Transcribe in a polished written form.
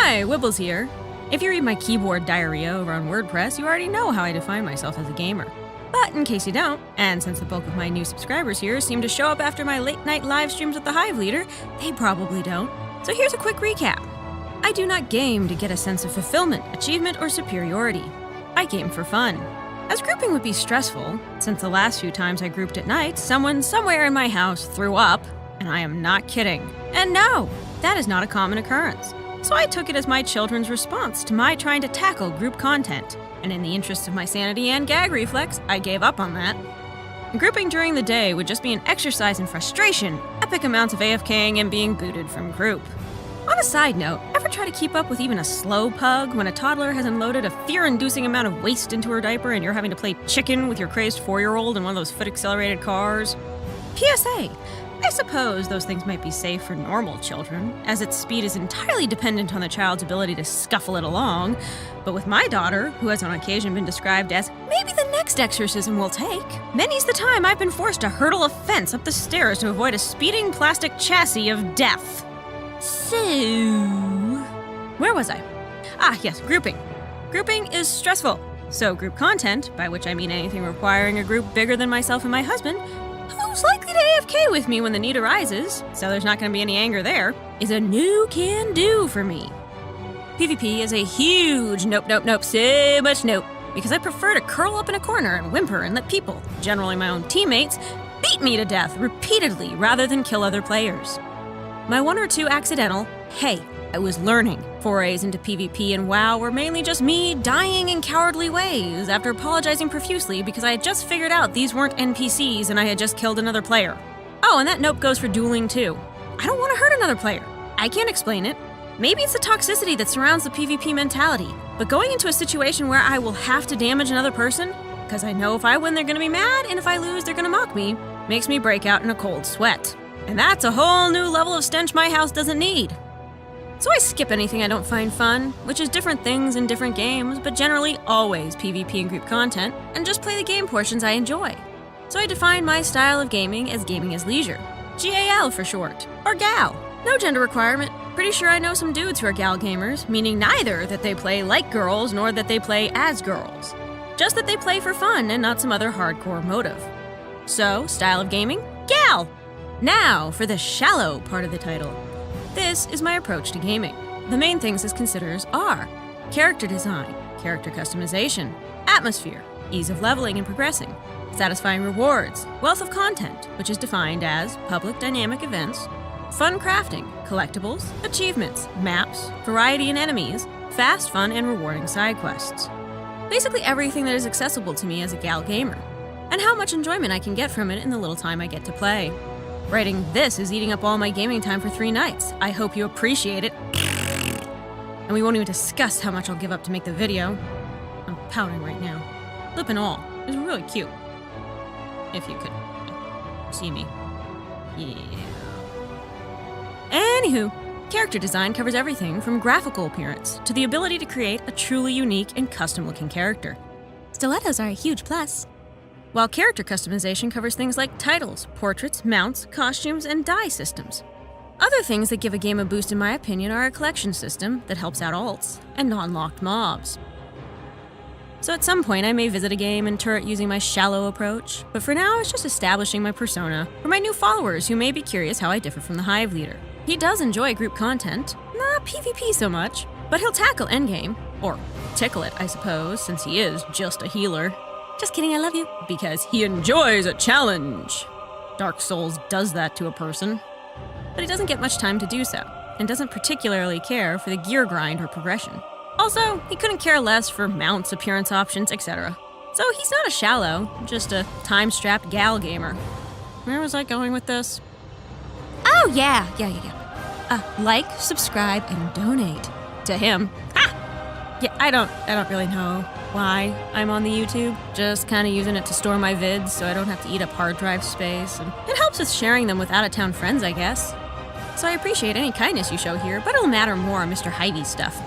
Hi, Wibbles here. If you read my keyboard diarrhea over on WordPress, you already know how I define myself as a gamer. But in case you don't, and since the bulk of my new subscribers here seem to show up after my late-night live streams with the Hive Leader, they probably don't. So here's a quick recap. I do not game to get a sense of fulfillment, achievement, or superiority. I game for fun. As grouping would be stressful, since the last few times I grouped at night, someone somewhere in my house threw up, and I am not kidding. And no, that is not a common occurrence. So I took it as my children's response to my trying to tackle group content, and in the interest of my sanity and gag reflex, I gave up on that. Grouping during the day would just be an exercise in frustration, epic amounts of AFKing, and being booted from group. On a side note, ever try to keep up with even a slow pug when a toddler has unloaded a fear-inducing amount of waste into her diaper and you're having to play chicken with your crazed 4-year-old in one of those foot-accelerated cars? PSA, I suppose those things might be safe for normal children, as its speed is entirely dependent on the child's ability to scuffle it along. But with my daughter, who has on occasion been described as maybe the next exorcism we'll take, many's the time I've been forced to hurdle a fence up the stairs to avoid a speeding plastic chassis of death. So, where was I? Yes, grouping. Grouping is stressful. So group content, by which I mean anything requiring a group bigger than myself and my husband, who's likely to AFK with me when the need arises, so there's not going to be any anger there, is a new can-do for me. PvP is a huge nope, so much nope, because I prefer to curl up in a corner and whimper and let people, generally my own teammates, beat me to death repeatedly rather than kill other players. My one or two accidental, hey, I was learning, forays into PvP and WoW were mainly just me dying in cowardly ways after apologizing profusely because I had just figured out these weren't NPCs and I had just killed another player. Oh, and that nope goes for dueling too. I don't want to hurt another player. I can't explain it. Maybe it's the toxicity that surrounds the PvP mentality, but going into a situation where I will have to damage another person, because I know if I win they're going to be mad and if I lose they're going to mock me, makes me break out in a cold sweat. And that's a whole new level of stench my house doesn't need. So I skip anything I don't find fun, which is different things in different games, but generally always PvP and group content, and just play the game portions I enjoy. So I define my style of gaming as leisure. G.A.L for short, or G.A.L. No gender requirement. Pretty sure I know some dudes who are G.A.L gamers, meaning neither that they play like girls nor that they play as girls. Just that they play for fun and not some other hardcore motive. So, style of gaming? G.A.L! Now, for the shallow part of the title. This is my approach to gaming. The main things this considers are character design, character customization, atmosphere, ease of leveling and progressing, satisfying rewards, wealth of content, which is defined as public dynamic events, fun crafting, collectibles, achievements, maps, variety in enemies, fast, fun, and rewarding side quests. Basically everything that is accessible to me as a G.A.L gamer, and how much enjoyment I can get from it in the little time I get to play. Writing this is eating up all my gaming time for 3 nights. I hope you appreciate it. And we won't even discuss how much I'll give up to make the video. I'm pouting right now. Lip and all. It's really cute. If you could see me. Yeah. Anywho, character design covers everything from graphical appearance to the ability to create a truly unique and custom-looking character. Stilettos are a huge plus. While character customization covers things like titles, portraits, mounts, costumes, and dye systems. Other things that give a game a boost in my opinion are a collection system that helps out alts, and non-locked mobs. So at some point I may visit a game and turret using my shallow approach, but for now it's just establishing my persona for my new followers who may be curious how I differ from the Hive Leader. He does enjoy group content, not PvP so much, but he'll tackle endgame, or tickle it I suppose, since he is just a healer. Just kidding, I love you. Because he enjoys a challenge. Dark Souls does that to a person. But he doesn't get much time to do so, and doesn't particularly care for the gear grind or progression. Also, he couldn't care less for mounts, appearance options, etc. So he's not a shallow, just a time-strapped G.A.L gamer. Where was I going with this? Oh yeah. Like, subscribe, and donate. To him. Yeah, I don't really know why I'm on the YouTube. Just kind of using it to store my vids so I don't have to eat up hard drive space. And it helps with sharing them with out-of-town friends, I guess. So I appreciate any kindness you show here, but it'll matter more on Mr. Hivey stuff.